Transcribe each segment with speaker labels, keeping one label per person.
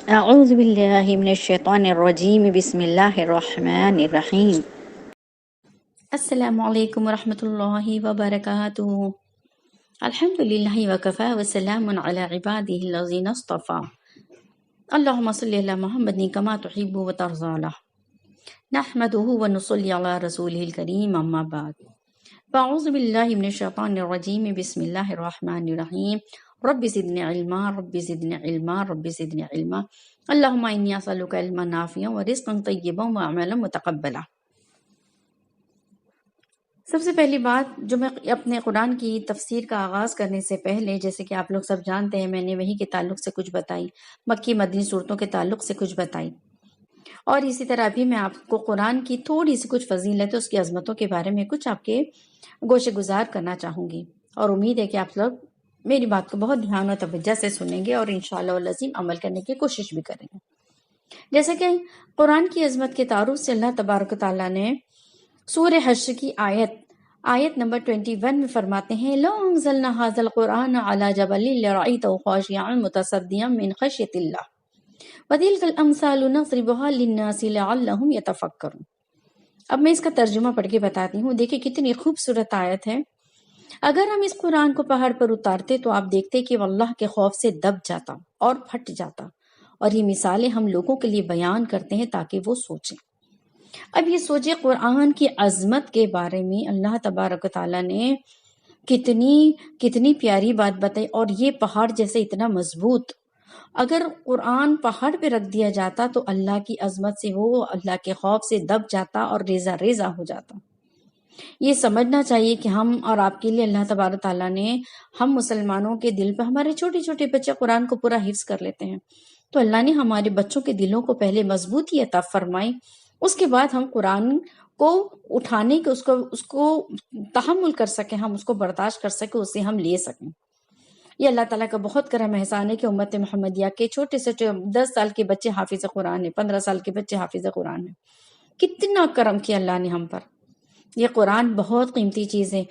Speaker 1: اعوذ باللہ من الشیطان الرجیم بسم اللہ الرحمن الرحیم۔ السلام علیکم ورحمۃ اللہ وبرکاتہ۔ الحمدللہ وکفی وسلام علی عبادہ الذین اصطفی۔ اللہم صلی علی محمد کما تحب وترضی، نحمدہ ونصلی علی رسولہ الکریم، اما بعد فاعوذ باللہ من الشیطان الرجیم بسم اللہ الرحمن الرحیم۔ رب زدنی علما رب زدنی علما رب زدنی علما، اللہم انی اسألک علما نافعا ورزقا طیبا وعملا متقبلا۔ سب سے پہلی بات جو میں اپنے قرآن کی تفسیر کا آغاز کرنے سے پہلے، جیسے کہ آپ لوگ سب جانتے ہیں، میں نے وحی کے تعلق سے کچھ بتائی، مکی مدنی صورتوں کے تعلق سے کچھ بتائی، اور اسی طرح بھی میں آپ کو قرآن کی تھوڑی سی کچھ فضیلت، اس کی عظمتوں کے بارے میں کچھ آپ کے گوشے گزار کرنا چاہوں گی، اور امید ہے کہ آپ لوگ میری بات کو بہت دھیان اور توجہ سے سنیں گے اور انشاءاللہ العظیم عمل کرنے کی کوشش بھی کریں گے۔ جیسے کہ قرآن کی عظمت کے تعارف سے اللہ تبارک و تعالیٰ نے سورہ حشر کی آیت نمبر 21 میں فرماتے ہیں، لو انزلنا هذا القرآن على جبل لرأيته خاشعا متصدعا من خشية الله وتلك الأمثال نضربها للناس لعلهم يتفكرون۔ اب میں اس کا ترجمہ پڑھ کے بتاتی ہوں، دیکھیں کتنی خوبصورت آیت ہے۔ اگر ہم اس قرآن کو پہاڑ پر اتارتے تو آپ دیکھتے کہ وہ اللہ کے خوف سے دب جاتا اور پھٹ جاتا، اور یہ مثالیں ہم لوگوں کے لیے بیان کرتے ہیں تاکہ وہ سوچیں۔ اب یہ سوچے قرآن کی عظمت کے بارے میں اللہ تبارک و تعالیٰ نے کتنی پیاری بات بتائی، اور یہ پہاڑ جیسے اتنا مضبوط، اگر قرآن پہاڑ پہ رکھ دیا جاتا تو اللہ کی عظمت سے وہ اللہ کے خوف سے دب جاتا اور ریزہ ریزہ ہو جاتا۔ یہ سمجھنا چاہیے کہ ہم اور آپ کے لیے اللہ تبارک تعالیٰ نے، ہم مسلمانوں کے دل پہ، ہمارے چھوٹے چھوٹے بچے قرآن کو پورا حفظ کر لیتے ہیں، تو اللہ نے ہمارے بچوں کے دلوں کو پہلے مضبوطی عطا فرمائی، اس کے بعد ہم قرآن کو اٹھانے کے، اس کو تحمل کر سکیں، ہم اس کو برداشت کر سکیں، اسے ہم لے سکیں۔ یہ اللہ تعالیٰ کا بہت کرم احسان ہے کہ امت محمدیہ کے چھوٹے سے 10 سال کے بچے حافظ قرآن ہیں، 15 سال کے بچے حافظ قرآن ہیں۔ کتنا کرم کیا اللہ نے ہم پر۔ یہ قرآن بہت قیمتی چیز ہے۔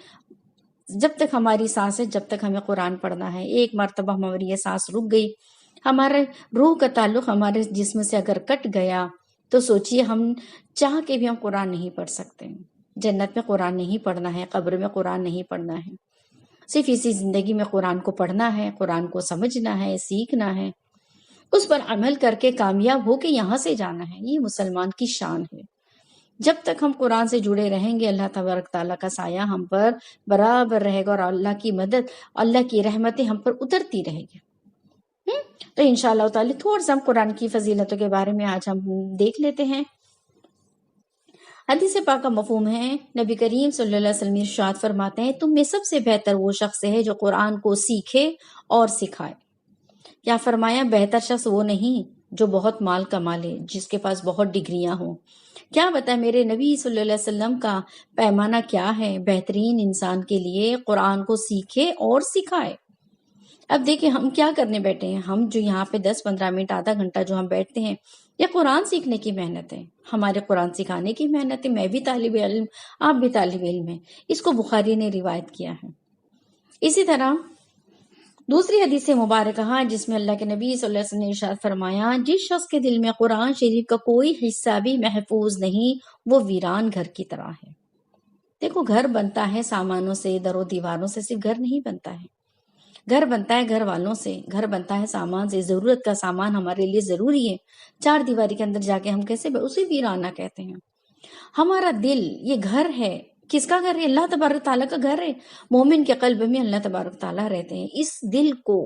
Speaker 1: جب تک ہماری سانس ہے، جب تک ہمیں قرآن پڑھنا ہے۔ ایک مرتبہ ہماری یہ سانس رک گئی، ہمارے روح کا تعلق ہمارے جسم سے اگر کٹ گیا تو سوچئے ہم چاہ کے بھی ہم قرآن نہیں پڑھ سکتے۔ جنت میں قرآن نہیں پڑھنا ہے، قبر میں قرآن نہیں پڑھنا ہے، صرف اسی زندگی میں قرآن کو پڑھنا ہے، قرآن کو سمجھنا ہے، سیکھنا ہے، اس پر عمل کر کے کامیاب ہو کے یہاں سے جانا ہے۔ یہ مسلمان کی شان ہے۔ جب تک ہم قرآن سے جڑے رہیں گے، اللہ تبارک تعالیٰ کا سایہ ہم پر برابر رہے گا، اور اللہ کی مدد، اللہ کی رحمتیں ہم پر اترتی رہے گی۔ تو انشاءاللہ تعالی تھوڑا سا ہم قرآن کی فضیلتوں کے بارے میں آج ہم دیکھ لیتے ہیں۔ حدیث پاک کا مفہوم ہے، نبی کریم صلی اللہ علیہ وسلم ارشاد فرماتے ہیں، تم میں سب سے بہتر وہ شخص ہے جو قرآن کو سیکھے اور سکھائے۔ کیا فرمایا؟ بہتر شخص وہ نہیں جو بہت مال کما لے، جس کے پاس بہت ڈگریاں ہوں۔ کیا بتائے میرے نبی صلی اللہ علیہ وسلم کا پیمانہ کیا ہے؟ بہترین انسان کے لیے قرآن کو سیکھے اور سکھائے۔ اب دیکھیں ہم کیا کرنے بیٹھے ہیں، ہم جو یہاں پہ 10-15 منٹ، آدھا گھنٹہ جو ہم بیٹھتے ہیں، یہ قرآن سیکھنے کی محنت ہے، ہمارے قرآن سکھانے کی محنت ہے۔ میں بھی طالب علم، آپ بھی طالب علم ہیں۔ اس کو بخاری نے روایت کیا ہے۔ اسی طرح دوسری حدیث مبارکہ جس میں اللہ کے نبی صلی اللہ علیہ وسلم نے ارشاد فرمایا، جس شخص کے دل میں قرآن شریف کا کوئی حصہ بھی محفوظ نہیں، وہ ویران گھر کی طرح ہے۔ دیکھو گھر بنتا ہے سامانوں سے، در و دیواروں سے، صرف گھر نہیں بنتا ہے، گھر بنتا ہے گھر والوں سے، گھر بنتا ہے سامان سے۔ ضرورت کا سامان ہمارے لیے ضروری ہے، چار دیواری کے اندر جا کے ہم کیسے اسے ویرانہ کہتے ہیں۔ ہمارا دل یہ گھر ہے، کس کا گھر ہے؟ اللہ تبارک تعالیٰ کا گھر ہے۔ مومن کے قلب میں اللہ تبارک تعالیٰ رہتے ہیں۔ اس دل کو،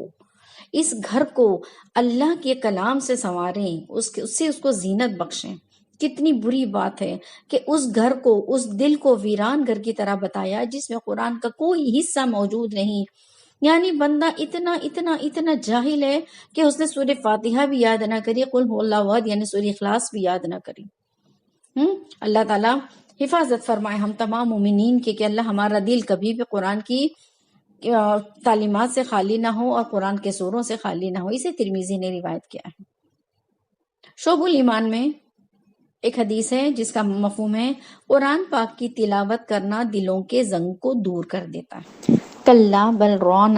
Speaker 1: اس گھر کو اللہ کے کلام سے سنواریں، اس سے اس کو زینت بخشیں۔ کتنی بری بات ہے کہ اس گھر کو، اس دل کو ویران گھر کی طرح بتایا جس میں قرآن کا کوئی حصہ موجود نہیں۔ یعنی بندہ اتنا جاہل ہے کہ اس نے سورہ فاتحہ بھی یاد نہ کری، قل هو اللہ احد یعنی سورہ اخلاص بھی یاد نہ کری۔ اللہ تعالیٰ حفاظت فرمائے ہم تمام مومنین کے، کہ اللہ ہمارا دل کبھی بھی قرآن کی تعلیمات سے خالی نہ ہو اور قرآن کے سوروں سے خالی نہ ہو۔ اسے ترمذی نے روایت کیا ہے۔ شعب الایمان میں ایک حدیث ہے جس کا مفہوم ہے، قرآن پاک کی تلاوت کرنا دلوں کے زنگ کو دور کر دیتا ہے۔ کلا بل ران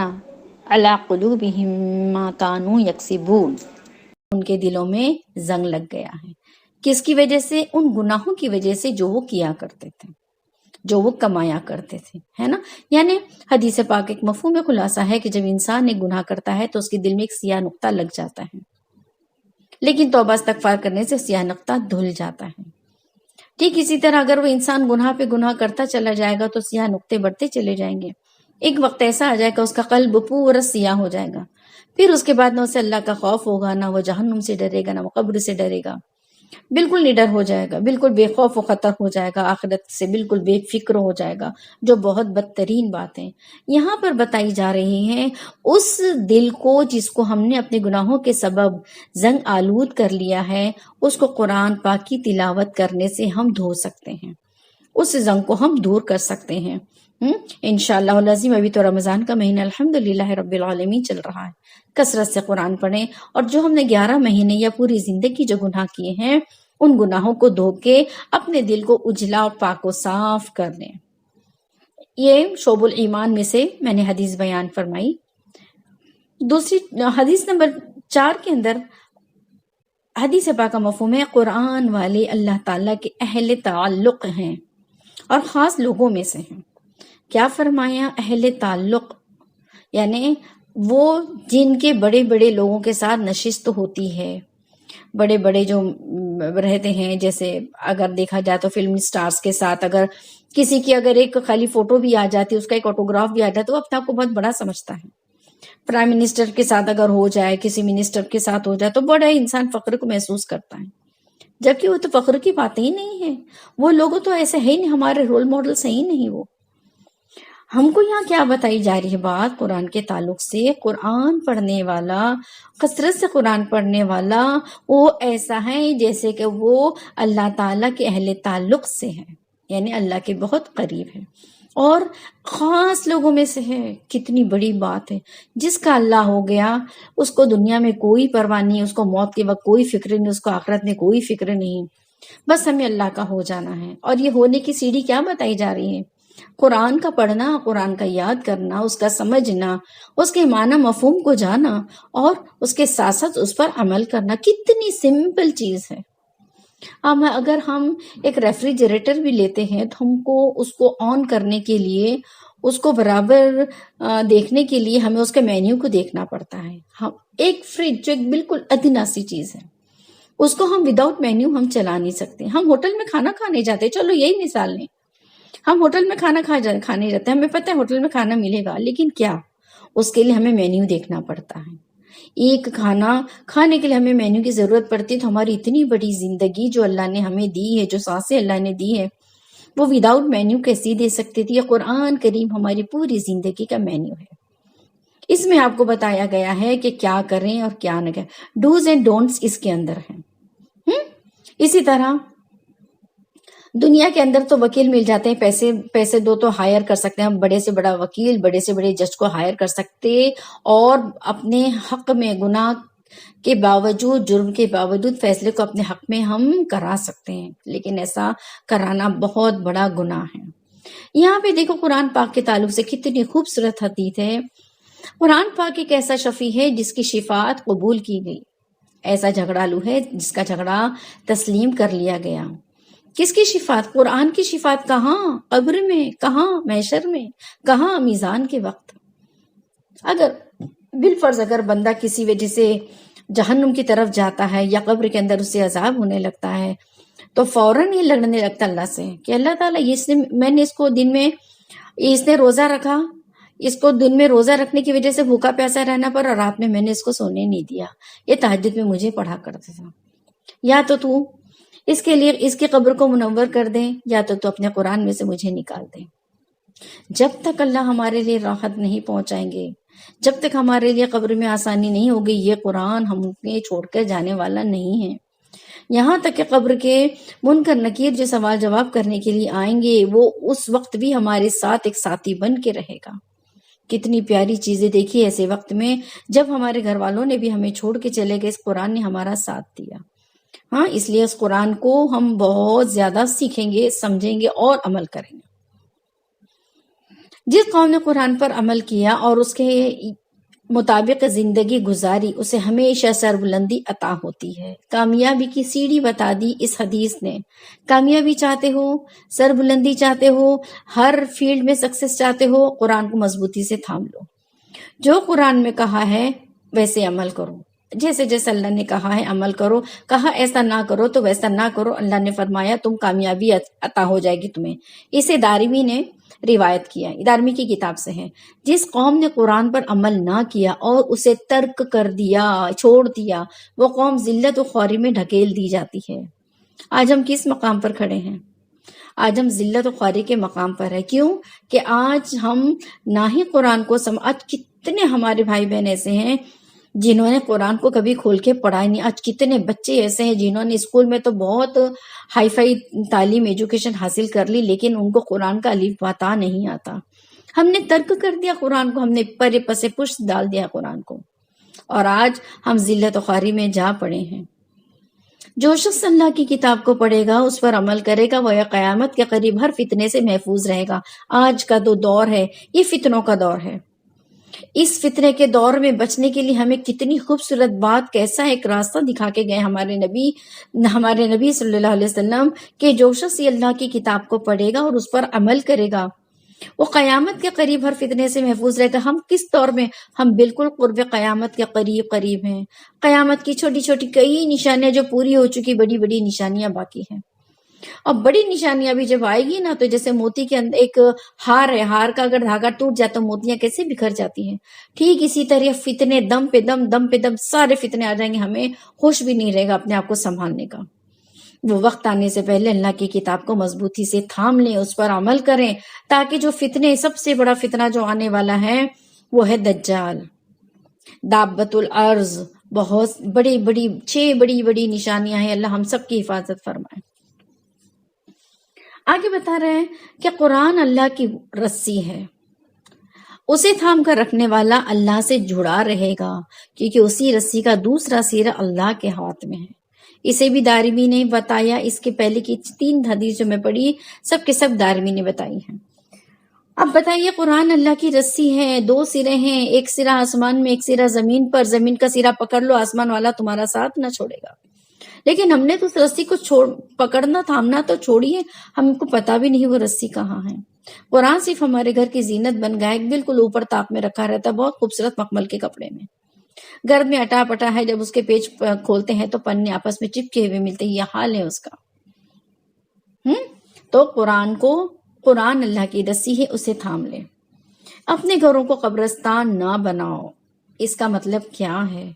Speaker 1: علی قلوبہم ما کانوا یکسبون۔ ان کے دلوں میں زنگ لگ گیا ہے۔ کس کی وجہ سے؟ ان گناہوں کی وجہ سے جو وہ کیا کرتے تھے، جو وہ کمایا کرتے تھے، ہے نا۔ یعنی حدیث پاک ایک مفہوم خلاصہ ہے کہ جب انسان ایک گناہ کرتا ہے تو اس کے دل میں ایک سیاہ نقطہ لگ جاتا ہے، لیکن توبہ استغفار کرنے سے سیاہ نقطہ دھل جاتا ہے۔ ٹھیک اسی طرح اگر وہ انسان گناہ پہ گناہ کرتا چلا جائے گا تو سیاہ نقطے بڑھتے چلے جائیں گے۔ ایک وقت ایسا آ جائے گا اس کا قلب پورا سیاہ ہو جائے گا، پھر اس کے بعد نہ اسے اللہ کا خوف ہوگا، نہ وہ جہنم سے ڈرے گا، نہ وہ قبر سے ڈرے گا، بالکل نڈر ہو جائے گا، بالکل بے خوف و خطر ہو جائے گا، آخرت سے بالکل بے فکر ہو جائے گا، جو بہت بدترین بات ہے۔ یہاں پر بتائی جا رہی ہیں اس دل کو جس کو ہم نے اپنے گناہوں کے سبب زنگ آلود کر لیا ہے، اس کو قرآن پاک کی تلاوت کرنے سے ہم دھو سکتے ہیں، اس زنگ کو ہم دور کر سکتے ہیں۔ انشاءاللہ العظیم ابھی تو رمضان کا مہینہ الحمدللہ رب العالمین چل رہا ہے، کثرت سے قرآن پڑھیں، اور جو ہم نے 11 مہینے یا پوری زندگی جو گناہ کیے ہیں ان گناہوں کو دھو کے اپنے دل کو اجلا اور پاک و صاف کر لیں۔ یہ شعب الایمان میں سے میں نے حدیث بیان فرمائی۔ دوسری حدیث نمبر 4 کے اندر حدیث پاک کا مفہوم ہے قرآن والے اللہ تعالیٰ کے اہل تعلق ہیں اور خاص لوگوں میں سے ہیں۔ کیا فرمایا؟ اہل تعلق، یعنی وہ جن کے بڑے بڑے لوگوں کے ساتھ نشست ہوتی ہے، بڑے بڑے جو رہتے ہیں، جیسے اگر دیکھا جائے تو فلم سٹارز کے ساتھ اگر کسی کی اگر ایک خالی فوٹو بھی آ جاتی، اس کا ایک آٹوگراف بھی آ جاتا تو وہ اپنے آپ کو بہت بڑا سمجھتا ہے۔ پرائم منسٹر کے ساتھ اگر ہو جائے، کسی منسٹر کے ساتھ ہو جائے تو بڑا انسان فخر کو محسوس کرتا ہے، جبکہ وہ تو فخر کی باتیں ہی نہیں ہے، وہ لوگ تو ایسے ہے ہی نہیں، ہمارے رول ماڈل صحیح نہیں۔ وہ ہم کو یہاں کیا بتائی جا رہی ہے بات قرآن کے تعلق سے؟ قرآن پڑھنے والا، کثرت سے قرآن پڑھنے والا، وہ ایسا ہے جیسے کہ وہ اللہ تعالیٰ کے اہل تعلق سے ہے، یعنی اللہ کے بہت قریب ہے اور خاص لوگوں میں سے ہے۔ کتنی بڑی بات ہے، جس کا اللہ ہو گیا اس کو دنیا میں کوئی پرواہ نہیں، اس کو موت کے وقت کوئی فکر نہیں، اس کو آخرت میں کوئی فکر نہیں، بس ہمیں اللہ کا ہو جانا ہے۔ اور یہ ہونے کی سیڑھی کیا بتائی جا رہی ہے؟ قرآن کا پڑھنا، قرآن کا یاد کرنا، اس کا سمجھنا، اس کے معنی مفہوم کو جانا اور اس کے ساتھ ساتھ اس پر عمل کرنا۔ کتنی سمپل چیز ہے۔ اگر ہم ایک ریفریجریٹر بھی لیتے ہیں تو ہم کو اس کو آن کرنے کے لیے، اس کو برابر دیکھنے کے لیے ہمیں اس کے مینیو کو دیکھنا پڑتا ہے۔ ہم ایک فریج جو ایک بالکل ادنا سی چیز ہے، اس کو ہم وداؤٹ مینیو ہم چلا نہیں سکتے۔ ہم ہوٹل میں کھانا کھانے جاتے، چلو یہی مثال لیں، ہم ہوٹل میں کھانا کھانے جاتے ہیں، ہمیں پتہ ہے ہوٹل میں کھانا ملے گا، لیکن کیا اس کے لیے ہمیں مینیو دیکھنا پڑتا ہے۔ ایک کھانا کھانے کے لیے ہمیں مینیو کی ضرورت پڑتی ہے، تو ہماری اتنی بڑی زندگی جو اللہ نے ہمیں دی ہے، جو سانسیں اللہ نے دی ہے، وہ وداؤٹ مینیو کیسی دے سکتی تھی؟ یہ قرآن کریم ہماری پوری زندگی کا مینیو ہے۔ اس میں آپ کو بتایا گیا ہے کہ کیا کریں اور کیا نہ کریں، ڈوز اینڈ ڈونٹس اس کے اندر ہیں۔ اسی طرح دنیا کے اندر تو وکیل مل جاتے ہیں، پیسے دو تو ہائر کر سکتے ہیں، ہم بڑے سے بڑا وکیل، بڑے سے بڑے جج کو ہائر کر سکتے اور اپنے حق میں گناہ کے باوجود، جرم کے باوجود فیصلے کو اپنے حق میں ہم کرا سکتے ہیں، لیکن ایسا کرانا بہت بڑا گناہ ہے۔ یہاں پہ دیکھو قرآن پاک کے تعلق سے کتنی خوبصورت حدیث ہے۔ قرآن پاک ایک ایسا شفیع ہے جس کی شفاعت قبول کی گئی، ایسا جھگڑالو ہے جس کا جھگڑا تسلیم کر لیا گیا۔ کس کی شفاعت؟ قرآن کی شفاعت۔ کہاں؟ قبر میں، کہاں؟ محشر میں، کہاں؟ میزان کے وقت۔ اگر بالفرض اگر بندہ کسی وجہ سے جہنم کی طرف جاتا ہے یا قبر کے اندر اسے عذاب ہونے لگتا ہے تو فوراً یہ لڑنے لگتا اللہ سے کہ اللہ تعالیٰ میں نے اس کو دن میں، اس نے روزہ رکھا، اس کو دن میں روزہ رکھنے کی وجہ سے بھوکا پیاسا رہنا پڑا، اور رات میں میں نے اس کو سونے نہیں دیا، یہ تہجد میں مجھے پڑھا کرتا تھا، یا تو اس کے لیے اس کی قبر کو منور کر دیں، یا تو اپنے قرآن میں سے مجھے نکال دیں۔ جب تک اللہ ہمارے لیے راحت نہیں پہنچائیں گے، جب تک ہمارے لیے قبر میں آسانی نہیں ہوگی، یہ قرآن ہم نے چھوڑ کر جانے والا نہیں ہے۔ یہاں تک کہ قبر کے منکر نکیر جو سوال جواب کرنے کے لیے آئیں گے، وہ اس وقت بھی ہمارے ساتھ ایک ساتھی بن کے رہے گا۔ کتنی پیاری چیزیں دیکھی ایسے وقت میں جب ہمارے گھر والوں نے بھی ہمیں چھوڑ کے چلے گئے، اس قرآن نے ہمارا ساتھ دیا۔ ہاں، اس لیے اس قرآن کو ہم بہت زیادہ سیکھیں گے، سمجھیں گے اور عمل کریں گے۔ جس قوم نے قرآن پر عمل کیا اور اس کے مطابق زندگی گزاری اسے ہمیشہ سربلندی عطا ہوتی ہے۔ کامیابی کی سیڑھی بتا دی اس حدیث نے۔ کامیابی چاہتے ہو، سربلندی چاہتے ہو، ہر فیلڈ میں سکسیس چاہتے ہو، قرآن کو مضبوطی سے تھام لو۔ جو قرآن میں کہا ہے ویسے عمل کرو، جیسے جیسے اللہ نے کہا ہے عمل کرو، کہا ایسا نہ کرو تو ویسا نہ کرو، اللہ نے فرمایا تم کامیابی عطا ہو جائے گی تمہیں۔ اسے دارمی نے روایت کیا، دارمی کی کتاب سے ہے۔ جس قوم نے قرآن پر عمل نہ کیا اور اسے ترک کر دیا، چھوڑ دیا، وہ قوم ذلت و خواری میں ڈھکیل دی جاتی ہے۔ آج ہم کس مقام پر کھڑے ہیں؟ آج ہم ذلت و خواری کے مقام پر ہے۔ کیوں کہ آج ہم نہ ہی قرآن کو آج کتنے ہمارے بھائی بہن ایسے ہیں جنہوں نے قرآن کو کبھی کھول کے پڑھا ہی نہیں۔ آج کتنے بچے ایسے ہیں جنہوں نے اسکول میں تو بہت ہائی فائی تعلیم ایجوکیشن حاصل کر لی، لیکن ان کو قرآن کا الف با تا نہیں آتا۔ ہم نے ترک کر دیا قرآن کو، ہم نے پرے پسے پشت ڈال دیا قرآن کو، اور آج ہم ذلت و خواری میں جا پڑے ہیں۔ جو شخص اللہ کی کتاب کو پڑھے گا، اس پر عمل کرے گا، وہ قیامت کے قریب ہر فتنے سے محفوظ رہے گا۔ آج کا جو دور ہے یہ فتنوں کا دور ہے۔ اس فتنے کے دور میں بچنے کے لیے ہمیں کتنی خوبصورت بات، کیسا ایک راستہ دکھا کے گئے ہمارے نبی صلی اللہ علیہ وسلم کہ جو شخص اللہ کی کتاب کو پڑھے گا اور اس پر عمل کرے گا وہ قیامت کے قریب ہر فتنے سے محفوظ رہے گا۔ ہم کس دور میں؟ ہم بالکل قرب قیامت کے قریب ہیں۔ قیامت کی چھوٹی چھوٹی کئی نشانیاں جو پوری ہو چکی، بڑی بڑی نشانیاں باقی ہیں، اور بڑی نشانیاں بھی جب آئے گی نا تو جیسے موتی کے اندر ایک ہار ہے، ہار کا اگر دھاگا ٹوٹ جاتا تو موتیاں کیسے بکھر جاتی ہیں، ٹھیک اسی طرح فتنے دم پہ دم، دم پہ دم سارے فتنے آ جائیں گے، ہمیں ہوش بھی نہیں رہے گا اپنے آپ کو سنبھالنے کا۔ وہ وقت آنے سے پہلے اللہ کی کتاب کو مضبوطی سے تھام لیں، اس پر عمل کریں، تاکہ جو فتنے، سب سے بڑا فتنہ جو آنے والا ہے وہ ہے دجال، دابت الارض، بہت بڑی بڑی 6 بڑی بڑی نشانیاں ہیں۔ اللہ ہم سب کی حفاظت فرمائے۔ آگے بتا رہے ہیں کہ قرآن اللہ کی رسی ہے، اسے تھام کر رکھنے والا اللہ سے جڑا رہے گا، کیونکہ اسی رسی کا دوسرا سرا اللہ کے ہاتھ میں ہے۔ اسے بھی دارمی نے بتایا۔ اس کے پہلے کی 3 حدیث جو میں پڑھی سب کے سب دارمی نے بتائی ہیں۔ اب بتائیے، قرآن اللہ کی رسی ہے، 2 سرے ہیں، ایک سرا آسمان میں، ایک سرا زمین پر، زمین کا سرا پکڑ لو، آسمان والا تمہارا ساتھ نہ چھوڑے گا۔ لیکن ہم نے تو اس رسی کو پکڑنا تھامنا تو چھوڑیے، ہم کو پتا بھی نہیں وہ رسی کہاں ہے۔ قرآن صرف ہمارے گھر کی زینت بن گیا ہے، بالکل اوپر طاق میں رکھا رہتا ہے، بہت خوبصورت مخمل کے کپڑے میں، گھر میں اٹا پٹا ہے، جب اس کے پیج کھولتے ہیں تو پنے آپس میں چپکے ہوئے ملتے ہیں، یہ حال ہے اس کا۔ تو قرآن اللہ کی رسی ہے، اسے تھام لے۔ اپنے گھروں کو قبرستان نہ بناؤ۔ اس کا مطلب کیا ہے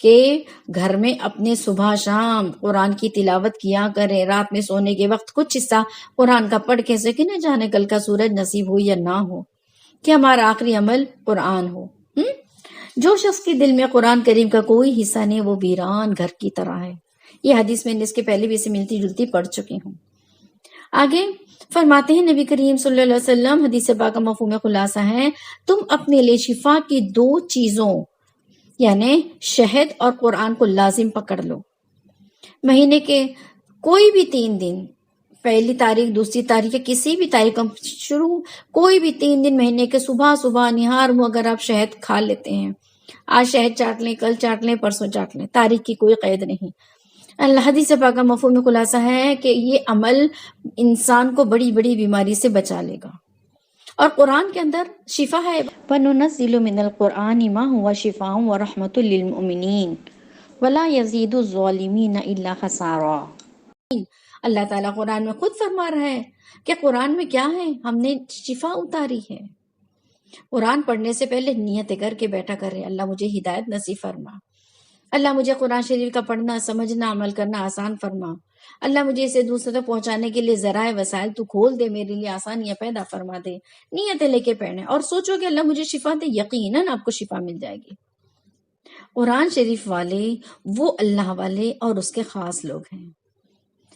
Speaker 1: کہ گھر میں اپنے صبح شام قرآن کی تلاوت کیا کریں، رات میں سونے کے وقت کچھ حصہ قرآن کا پڑھ کے سکے، نہ جانے کل کا سورج نصیب ہو یا نہ ہو، کہ ہمارا آخری عمل قرآن ہو۔ جو شخص کے دل میں قرآن کریم کا کوئی حصہ نہیں، وہ ویران گھر کی طرح ہے۔ یہ حدیث میں نے اس کے پہلے بھی اسے ملتی جلتی پڑھ چکی ہوں۔ آگے فرماتے ہیں نبی کریم صلی اللہ علیہ وسلم، حدیث پاک کا مفہوم خلاصہ ہے، تم اپنے لیے شفا کی 2 چیزوں یعنی شہد اور قرآن کو لازم پکڑ لو۔ مہینے کے کوئی بھی 3 دن، پہلی تاریخ، دوسری تاریخ، کسی بھی تاریخ شروع، کوئی بھی 3 دن مہینے کے صبح نہار منہ اگر آپ شہد کھا لیتے ہیں، آج شہد چاٹ لیں، کل چاٹ لیں، پرسوں چاٹ لیں، تاریخ کی کوئی قید نہیں۔ اللہ حدیث پاک کا مفہوم خلاصہ ہے کہ یہ عمل انسان کو بڑی بڑی بیماری سے بچا لے گا، اور قرآن کے اندر شفا ہے۔ وَنُنَزِّلُ مِنَ الْقُرْآنِ مَا هُوَ شِفَاءٌ وَرَحْمَةٌ لِّلْمُؤْمِنِينَ وَلَا يَزِيدُ الظَّالِمِينَ إِلَّا خَسَارًا۔ اللہ تعالیٰ قرآن میں خود فرما رہا ہے کہ قرآن میں کیا ہے، ہم نے شفا اتاری ہے۔ قرآن پڑھنے سے پہلے نیت کر کے بیٹھا کرے، اللہ مجھے ہدایت نصیب فرما، اللہ مجھے قرآن شریف کا پڑھنا، سمجھنا، عمل کرنا آسان فرما، اللہ مجھے اسے دوسروں تک پہنچانے کے لیے ذرائع وسائل تو کھول دے، میرے لیے آسانیاں پیدا فرما دے۔ نیتیں لے کے پڑھیں اور سوچو کہ اللہ مجھے شفا دے، یقیناً آپ کو شفا مل جائے گی۔ قرآن شریف والے وہ اللہ والے اور اس کے خاص لوگ ہیں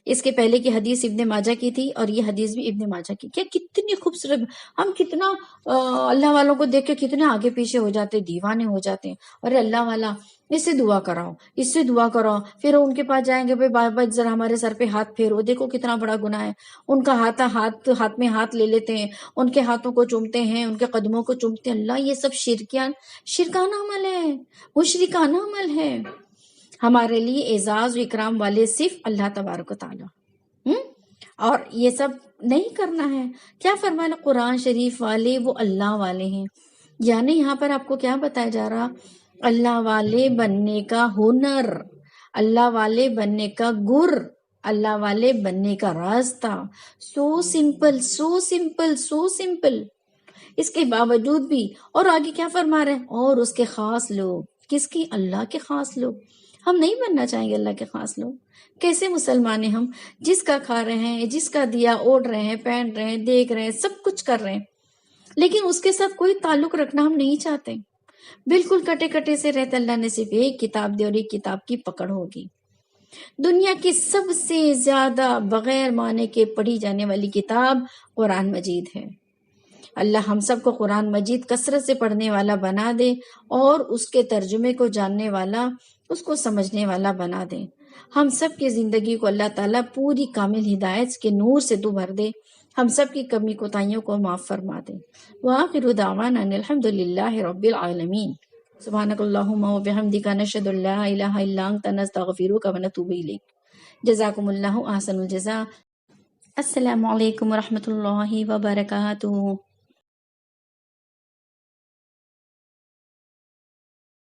Speaker 1: اس کے پہلے کی حدیث ابن ماجہ کی تھی اور یہ حدیث بھی ابن ماجہ کی. کیا کتنی خوبصورت. ہم کتنا اللہ والوں کو دیکھ کے کتنے آگے پیچھے ہو جاتے, دیوانے ہو جاتے ہیں. ارے اللہ والا اس سے دعا کراؤ, اس سے دعا کراؤ. پھر ان کے پاس جائیں گے, بھائی بابا ذرا ہمارے سر پہ ہاتھ پھیرو, دیکھو کتنا بڑا گناہ ہے. ان کا ہاتھ میں ہاتھ لے لیتے ہیں, ان کے ہاتھوں کو چومتے ہیں, ان کے قدموں کو چومتے ہیں. اللہ, یہ سب شرکانہ عمل ہے, مشرکانہ عمل ہے. ہمارے لیے اعزاز و اکرام والے صرف اللہ تبارک و تعالی, اور یہ سب نہیں کرنا ہے. کیا فرمانا قرآن شریف والے وہ اللہ والے ہیں. یعنی یہاں پر آپ کو کیا بتایا جا رہا, اللہ والے بننے کا ہنر, اللہ والے بننے کا گر, اللہ والے بننے کا راستہ. So simple, so simple, so simple. اس کے باوجود بھی, اور آگے کیا فرما رہے ہیں, اور اس کے خاص لوگ. کس کی؟ اللہ کے خاص لوگ. ہم نہیں بننا چاہیں گے اللہ کے خاص لوگ. کیسے مسلمان ہیں ہم, جس کا کھا رہے ہیں, جس کا دیا اوڑھ رہے ہیں, پہن رہے ہیں, دیکھ رہے ہیں, سب کچھ کر رہے ہیں, لیکن اس کے ساتھ کوئی تعلق رکھنا ہم نہیں چاہتے. بالکل کٹے کٹے سے رہتے. اللہ نے صرف ایک کتاب دی اور ایک کتاب کی پکڑ ہوگی. دنیا کی سب سے زیادہ بغیر معنی کے پڑھی جانے والی کتاب قرآن مجید ہے. اللہ ہم سب کو قرآن مجید کثرت سے پڑھنے والا بنا دے, اور اس کے ترجمے کو جاننے والا, اس کو سمجھنے والا بنا دے. ہم سب کی زندگی کو اللہ تعالیٰ پوری کامل ہدایت کے نور سے تو بھر دے. ہم سب کی کمی کوتاہیوں کو معاف فرما دے. وآخر دعوانا ان الحمد للہ رب العالمین. سبحانک اللہم و بحمدک نشہد ان لا الہ الا انت نستغفرک و نتوب الیک. جزاکم اللہ احسن الجزاء. السلام علیکم ورحمۃ اللہ وبرکاتہ.